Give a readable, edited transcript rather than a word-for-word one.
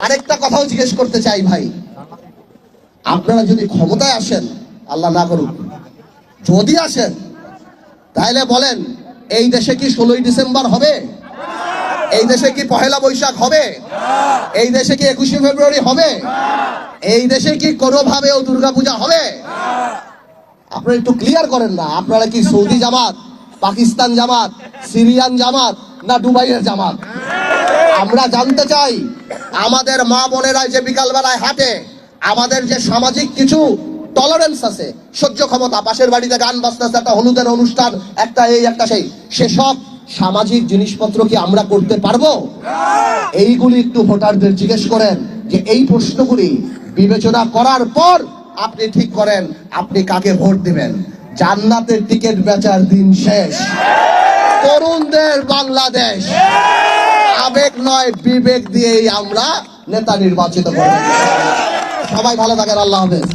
আরেকটা কথাও জিজ্ঞেস করতে চাই ভাই, আপনারা যদি ক্ষমতায় আসেন, আল্লাহ না করুক, যদি আসেন, তাহলে বলেন এই দেশে কি 16ই ডিসেম্বর হবে? এই দেশে কি পহেলা বৈশাখ হবে? এই দেশে কি 21শে ফেব্রুয়ারি হবে? এই দেশে কি কোনোভাবেও দুর্গাপূজা হবে? আপনারা একটু ক্লিয়ার করেন না, আপনারা কি সৌদি জামাত, পাকিস্তান জামাত, সিরিয়ান জামাত, না দুবাইয়ের জামাত? আমরা জানতে চাই, আমাদের মা বোনেরা যে বিকালবেলায় হাঁটে, আমাদের যে সামাজিক কিছু টলারেন্স আছে, সহ্য ক্ষমতা, পাশের বাড়িতে গান বাজতেছে, একটা হলুদের অনুষ্ঠান, একটা এই একটা সেই, সেসব সামাজিক জিনিসপত্র কি আমরা করতে পারবো? এইগুলি একটু ভোটারদের জিজ্ঞেস করেন, যে এই প্রশ্নগুলি বিবেচনা করার পর আপনি ঠিক করেন আপনি কাকে ভোট দিবেন। জান্নাতের টিকিট বেচার দিন শেষ। তরুণদের বাংলাদেশ, আবেগ নয় বিবেক দিয়েই আমরা নেতা নির্বাচিত করব। সবাই ভালো থাকেন, আল্লাহ হাফেজ।